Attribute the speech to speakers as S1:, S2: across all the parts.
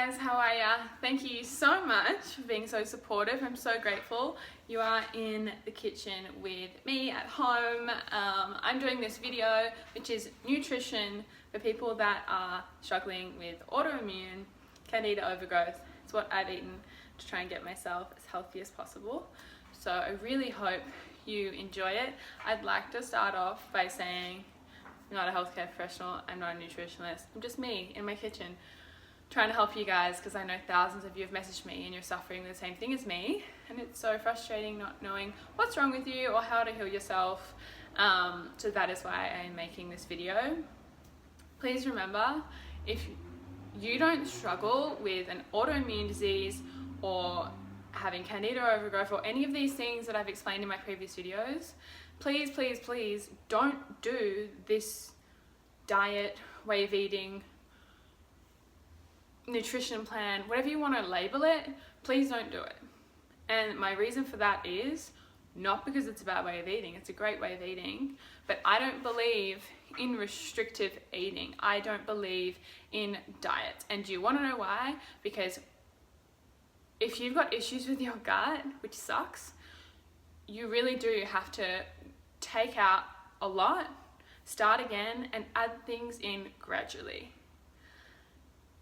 S1: guys, how are ya? Thank you so much for being so supportive. I'm so grateful you are in the kitchen with me at home. I'm doing this video which is nutrition for people that are struggling with autoimmune, Candida overgrowth. It's what I've eaten to try and get myself as healthy as possible. So I really hope you enjoy it. I'd like to start off by saying I'm not a healthcare professional, I'm not a nutritionist, I'm just me in my kitchen trying to help you guys, because I know thousands of you have messaged me and you're suffering the same thing as me, and it's so frustrating not knowing what's wrong with you or how to heal yourself. So that is why I am making this video. Please remember, if you don't struggle with an autoimmune disease or having Candida overgrowth or any of these things that I've explained in my previous videos, please, please, please don't do this diet, way of eating, nutrition plan, whatever you want to label it, please don't do it. And my reason for that is not because it's a bad way of eating, it's a great way of eating, but I don't believe in restrictive eating. I don't believe in diets. And do you want to know why? Because if you've got issues with your gut, which sucks, you really do have to take out a lot, start again, and add things in gradually.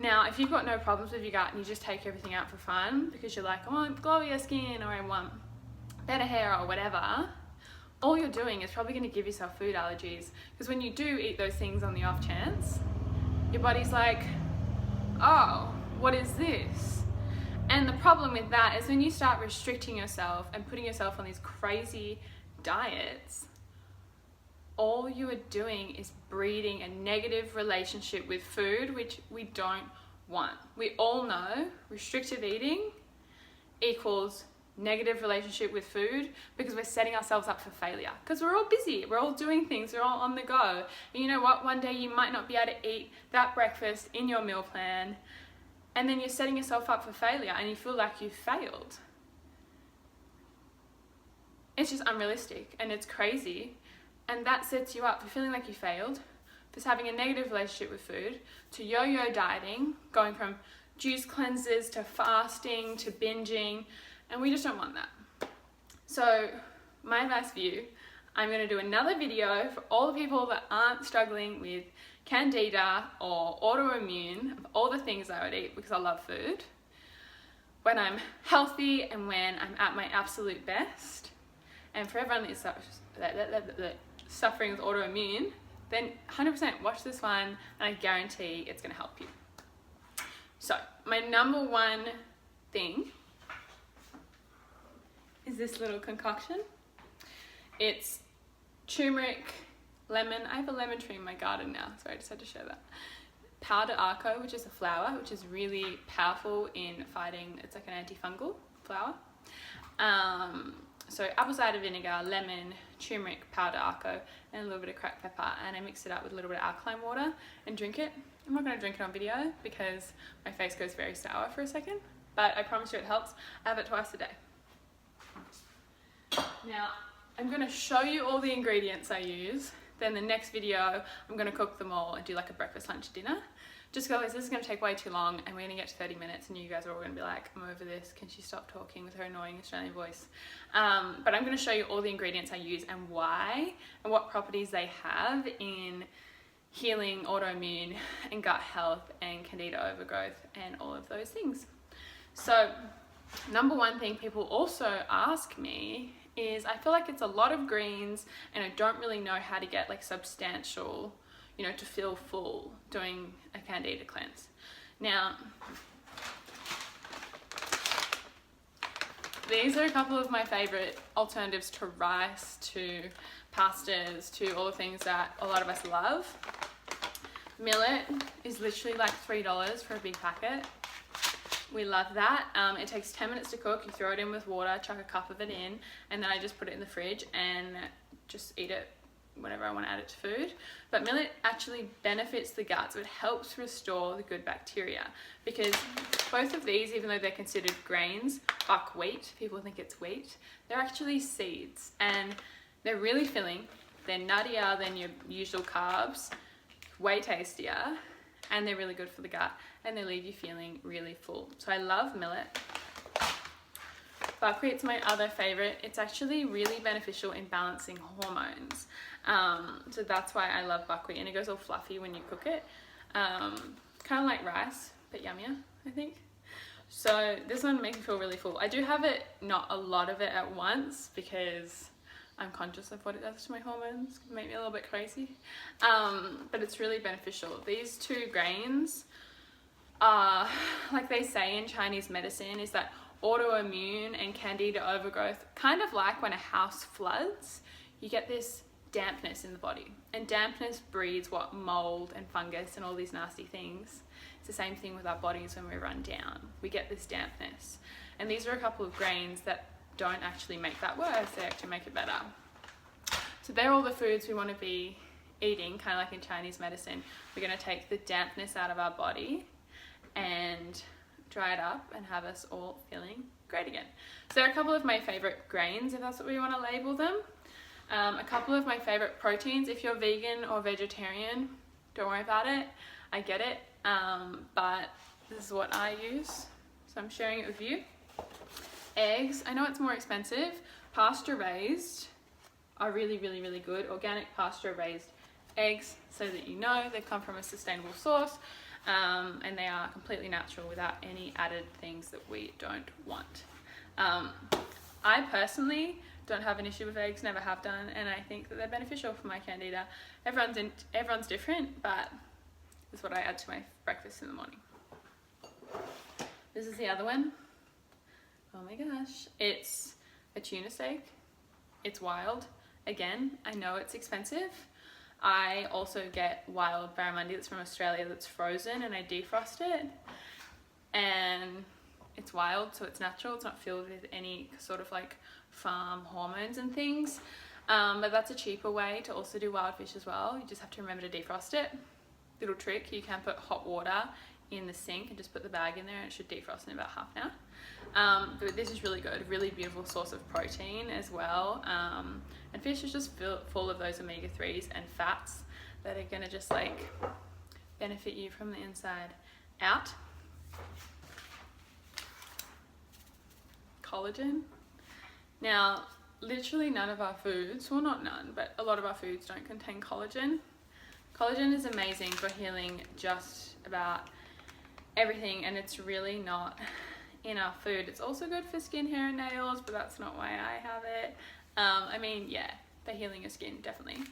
S1: Now, if you've got no problems with your gut and you just take everything out for fun because you're like, I want glowier skin or I want better hair or whatever, all you're doing is probably going to give yourself food allergies, because when you do eat those things on the off chance, your body's like, oh, what is this? And the problem with that is when you start restricting yourself and putting yourself on these crazy diets, all you are doing is breeding a negative relationship with food, which we don't want. We all know restrictive eating equals negative relationship with food, because we're setting ourselves up for failure, because we're all busy, we're all doing things, we're all on the go. And you know what? One day you might not be able to eat that breakfast in your meal plan, and then you're setting yourself up for failure and you feel like you've failed. It's just unrealistic and it's crazy. And that sets you up for feeling like you failed, for having a negative relationship with food, to yo-yo dieting, going from juice cleanses to fasting to binging, and we just don't want that. So my advice for you, I'm going to do another video for all the people that aren't struggling with Candida or autoimmune, of all the things I would eat because I love food, when I'm healthy and when I'm at my absolute best. And for everyone that's suffering with autoimmune, then 100% watch this one and I guarantee it's going to help you. So my number one thing is this little concoction. It's turmeric, lemon. I have a lemon tree in my garden now, so I just had to share that. Powdered arco, which is a flower, which is really powerful in fighting, it's like an antifungal flower. So apple cider vinegar, lemon, turmeric, powdered arco, and a little bit of cracked pepper, and I mix it up with a little bit of alkaline water and drink it. I'm not going to drink it on video because my face goes very sour for a second, but I promise you it helps. I have it twice a day. Now, I'm going to show you all the ingredients I use. Then the next video, I'm going to cook them all and do like a breakfast, lunch, dinner. Just because this is going to take way too long and we're going to get to 30 minutes and you guys are all going to be like, I'm over this, can she stop talking with her annoying Australian voice? But I'm going to show you all the ingredients I use and why, and what properties they have in healing autoimmune and gut health and Candida overgrowth and all of those things. So number one thing people also ask me is, I feel like it's a lot of greens and I don't really know how to get like substantial, you know, to feel full doing a Candida cleanse. Now, these are a couple of my favorite alternatives to rice, to pastas, to all the things that a lot of us love. Millet is literally like $3 for a big packet. We love that. It takes 10 minutes to cook. You throw it in with water, chuck a cup of it in, and then I just put it in the fridge and just eat it whenever I want to add it to food. But millet actually benefits the gut, so it helps restore the good bacteria, because both of these, even though they're considered grains, buckwheat, people think it's wheat, they're actually seeds, and they're really filling. They're nuttier than your usual carbs, way tastier, and they're really good for the gut, and they leave you feeling really full. So I love millet. Buckwheat's my other favorite. It's actually really beneficial in balancing hormones. So that's why I love buckwheat, and it goes all fluffy when you cook it. Kind of like rice, but yummier, I think. So this one makes me feel really full. I do have it, not a lot of it at once, because I'm conscious of what it does to my hormones. It can make me a little bit crazy. But it's really beneficial. These two grains are, like they say in Chinese medicine, is that autoimmune and Candida overgrowth, kind of like when a house floods, you get this dampness in the body. And dampness breeds what? Mold and fungus and all these nasty things. It's the same thing with our bodies when we run down. We get this dampness. And these are a couple of grains that don't actually make that worse, they actually make it better. So they're all the foods we want to be eating, kind of like in Chinese medicine. We're going to take the dampness out of our body and dry it up and have us all feeling great again. So there are a couple of my favorite grains, if that's what we want to label them. A couple of my favorite proteins. If you're vegan or vegetarian, don't worry about it. I get it. But this is what I use. So I'm sharing it with you. Eggs, I know it's more expensive. Pasture raised are really, really, really good. Organic pasture raised eggs, so that you know they've come from a sustainable source, and they are completely natural without any added things that we don't want. I personally don't have an issue with eggs, never have done, and I think that they're beneficial for my Candida. Everyone's different, but this is what I add to my breakfast in the morning. This is the other one. Oh my gosh, it's a tuna steak. It's wild. Again, I know it's expensive. I also get wild barramundi that's from Australia that's frozen, and I defrost it. And it's wild, so it's natural. It's not filled with any sort of like farm hormones and things. But that's a cheaper way to also do wild fish as well. You just have to remember to defrost it. Little trick, you can put hot water in the sink and just put the bag in there, and it should defrost in about half an hour. But this is really good, really beautiful source of protein as well. And fish is just full of those omega-3s and fats that are gonna just like benefit you from the inside out. Collagen. Now, literally none of our foods, well not none, but a lot of our foods don't contain collagen. Collagen is amazing for healing just about everything, and it's really not in our food. It's also good for skin, hair and nails, but that's not why I have it. I mean, yeah, for healing your skin, definitely.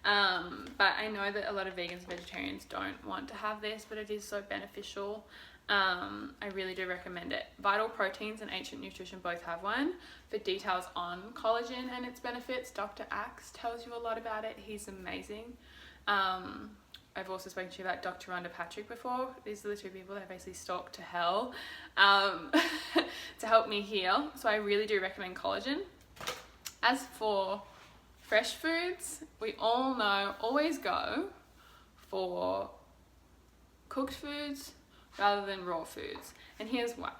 S1: But I know that a lot of vegans and vegetarians don't want to have this, but it is so beneficial. I really do recommend it. Vital Proteins and Ancient Nutrition both have one. For details on collagen and its benefits, Dr. Axe tells you a lot about it. He's amazing. I've also spoken to you about Dr. Rhonda Patrick before. These are the two people that I basically stalked to hell to help me heal. So I really do recommend collagen. As for fresh foods, we all know, always go for cooked foods rather than raw foods. And here's why.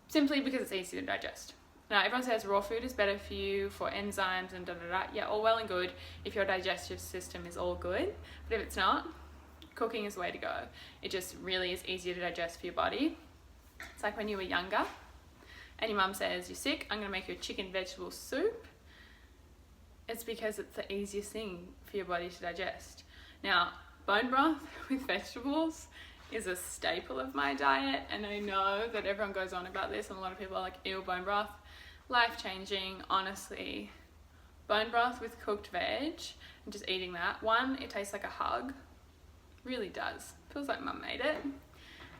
S1: Simply because it's easy to digest. Now, everyone says raw food is better for you for enzymes and da-da-da. Yeah, all well and good if your digestive system is all good. But if it's not, cooking is the way to go. It just really is easier to digest for your body. It's like when you were younger and your mum says, you're sick, I'm going to make you a chicken vegetable soup. It's because it's the easiest thing for your body to digest. Now, bone broth with vegetables is a staple of my diet, and I know that everyone goes on about this and a lot of people are like, ew, bone broth. Life-changing, honestly. Bone broth with cooked veg and just eating that. One, it tastes like a hug. Really does. Feels like mum made it.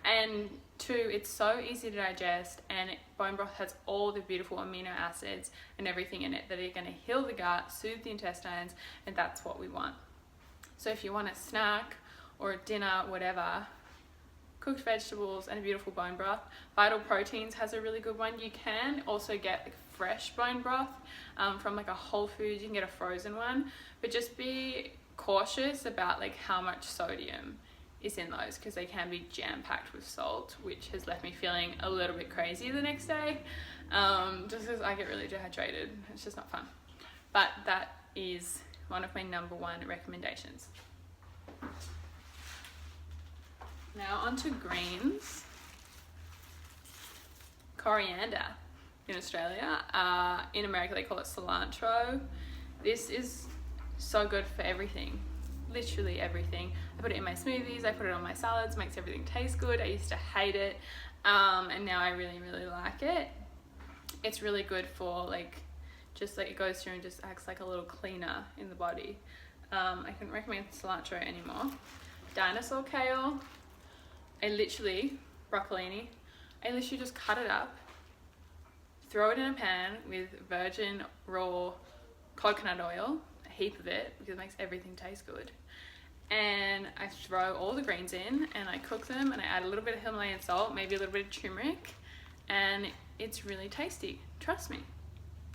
S1: And two, it's so easy to digest, and bone broth has all the beautiful amino acids and everything in it that are going to heal the gut, soothe the intestines, and that's what we want. So if you want a snack or a dinner, whatever, cooked vegetables and a beautiful bone broth. Vital Proteins has a really good one. You can also get like fresh bone broth from like a Whole Foods. You can get a frozen one, but just be cautious about like how much sodium is in those, because they can be jam-packed with salt, which has left me feeling a little bit crazy the next day, just because I get really dehydrated. It's just not fun. But that is one of my #1 recommendations. Now onto greens. Coriander in Australia. In America they call it cilantro. This is so good for everything, literally everything. I put it in my smoothies, I put it on my salads, makes everything taste good. I used to hate it, and now I really like it. It's really good for like, just like it goes through and just acts like a little cleaner in the body. I couldn't recommend cilantro anymore. Dinosaur kale, broccolini, I literally just cut it up, throw it in a pan with virgin raw coconut oil, a heap of it, because it makes everything taste good. And I throw all the greens in and I cook them, and I add a little bit of Himalayan salt, maybe a little bit of turmeric, and it's really tasty. Trust me.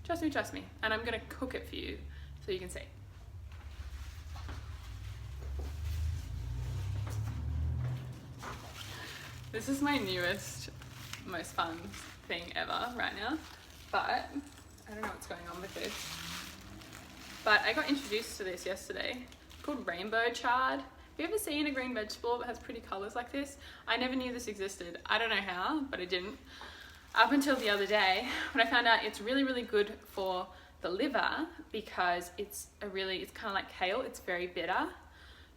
S1: Trust me. And I'm gonna cook it for you so you can see. This is my newest, most fun thing ever right now, but I don't know what's going on with this. But I got introduced to this yesterday. It's called rainbow chard. Have you ever seen a green vegetable that has pretty colors like this? I never knew this existed. I don't know how, but I didn't. Up until the other day, when I found out it's really good for the liver, because it's kind of like kale, it's very bitter.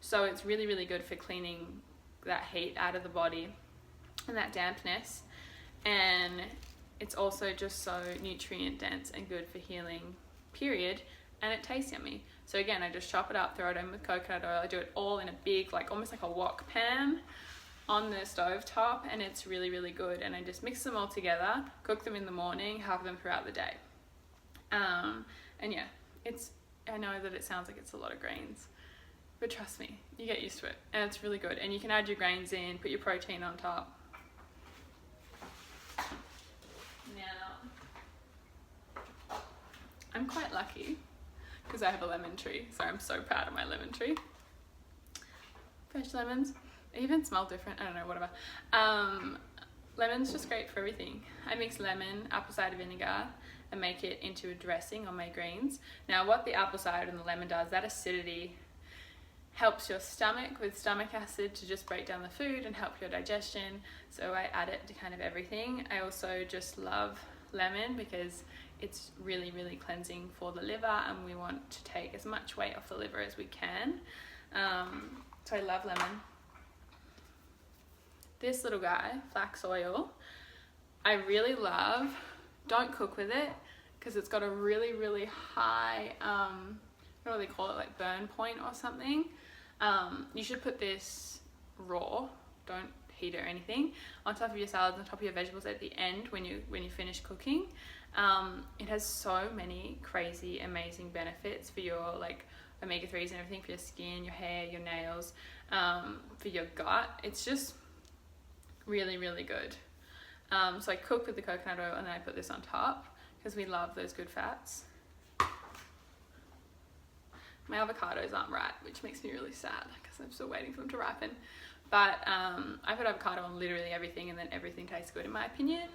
S1: So it's really good for cleaning that heat out of the body and that dampness. And it's also just so nutrient dense and good for healing, period. And it tastes yummy. So again, I just chop it up, throw it in with coconut oil. I do it all in a big, like almost like a wok pan on the stove top, and it's really good. And I just mix them all together, cook them in the morning, have them throughout the day. And yeah, I know that it sounds like it's a lot of grains, but trust me, you get used to it, and it's really good. And you can add your grains in, put your protein on top. Now, I'm quite lucky because I have a lemon tree, so I'm so proud of my lemon tree. Fresh lemons, they even smell different, I don't know, whatever. Lemon's just great for everything. I mix lemon, apple cider vinegar, and make it into a dressing on my greens. Now what the apple cider and the lemon does, that acidity helps your stomach with stomach acid to just break down the food and help your digestion. So I add it to kind of everything. I also just love lemon because it's really cleansing for the liver, and we want to take as much weight off the liver as we can. So I love lemon. This little guy, flax oil, I really love. Don't cook with it because it's got a really high, I don't know what they call it, like burn point or something. You should put this raw, don't heat it or anything, on top of your salads, on top of your vegetables at the end when you finish cooking. It has so many crazy amazing benefits for your like omega-3s and everything, for your skin, your hair, your nails, for your gut. It's just really good. So I cook with the coconut oil and then I put this on top because we love those good fats. My avocados aren't ripe, which makes me really sad because I'm still waiting for them to ripen. But I put avocado on literally everything, and then everything tastes good in my opinion.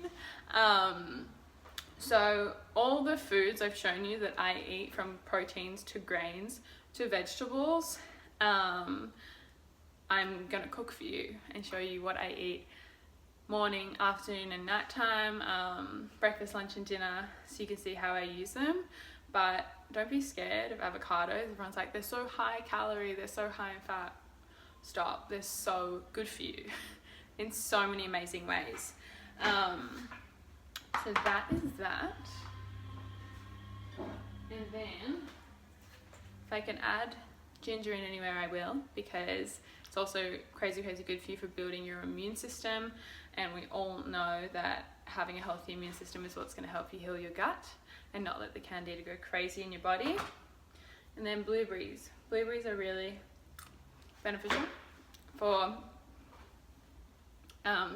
S1: So all the foods I've shown you that I eat, from proteins to grains to vegetables, I'm gonna cook for you and show you what I eat morning, afternoon and nighttime, breakfast, lunch and dinner, so you can see how I use them. But don't be scared of avocados. Everyone's like, they're so high calorie, they're so high in fat. Stop, they're so good for you in so many amazing ways. So that is that. And then if I can add ginger in anywhere, I will, because it's also crazy good for you for building your immune system. And we all know that having a healthy immune system is what's going to help you heal your gut and not let the Candida go crazy in your body. And then blueberries. Blueberries are really beneficial for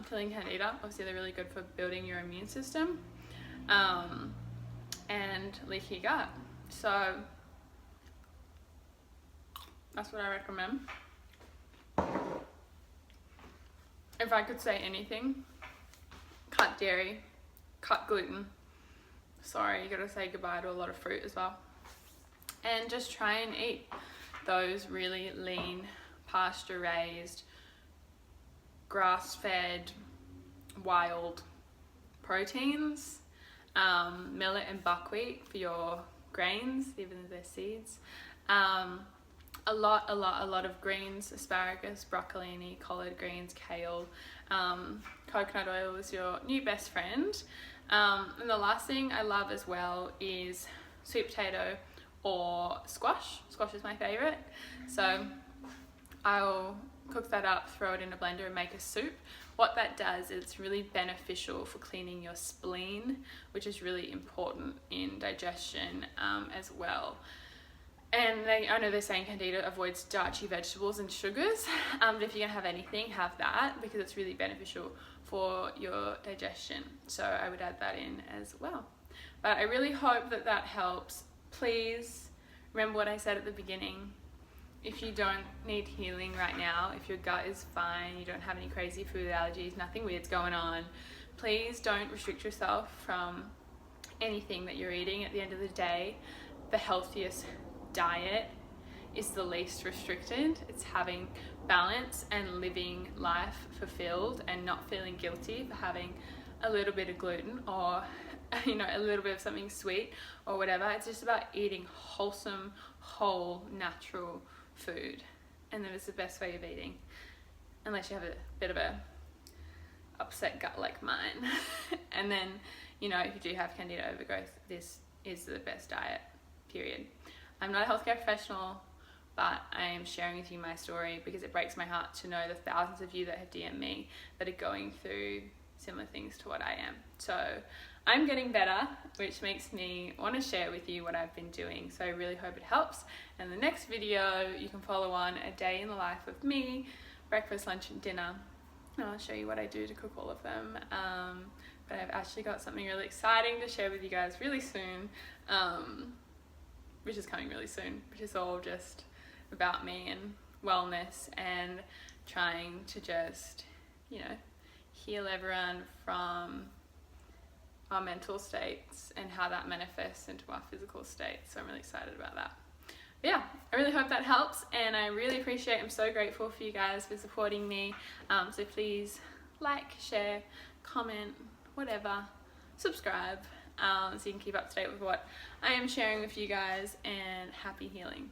S1: killing Candida. Obviously they're really good for building your immune system and leaky gut. So that's what I recommend. If I could say anything, cut dairy, cut gluten. Sorry, you gotta say goodbye to a lot of fruit as well. And just try and eat those really lean, pasture raised, grass-fed wild proteins, millet and buckwheat for your grains, even though they're seeds. A lot of greens, asparagus, broccolini, collard greens, kale. Coconut oil is your new best friend. And the last thing I love as well is sweet potato or squash. Squash is my favorite. So I'll cook that up, throw it in a blender and make a soup. What that does is it's really beneficial for cleaning your spleen, which is really important in digestion as well. And I know they're saying Candida avoids starchy vegetables and sugars, but if you're gonna have anything, have that, because it's really beneficial for your digestion. So I would add that in as well. But I really hope that that helps. Please remember what I said at the beginning. If you don't need healing right now, if your gut is fine, you don't have any crazy food allergies, nothing weird's going on, please don't restrict yourself from anything that you're eating. At the end of the day, the healthiest diet is the least restricted. It's having balance and living life fulfilled and not feeling guilty for having a little bit of gluten or a little bit of something sweet or whatever. It's just about eating wholesome, whole, natural food, and that is the best way of eating, unless you have a bit of a upset gut like mine. And then if you do have Candida overgrowth, this is the best diet, period. I'm not a healthcare professional, but I am sharing with you my story because it breaks my heart to know the thousands of you that have DM'd me that are going through similar things to what I am. So I'm getting better, which makes me want to share with you what I've been doing. So I really hope it helps. And the next video, you can follow on a day in the life of me, breakfast, lunch and dinner. And I'll show you what I do to cook all of them. But I've actually got something really exciting to share with you guys really soon. Which is coming really soon, which is all just about me and wellness and trying to just, heal everyone from our mental states and how that manifests into our physical states. So I'm really excited about that. But yeah, I really hope that helps, and I really appreciate, I'm so grateful for you guys for supporting me. So please like, share, comment, whatever, subscribe. So you can keep up to date with what I am sharing with you guys, and happy healing.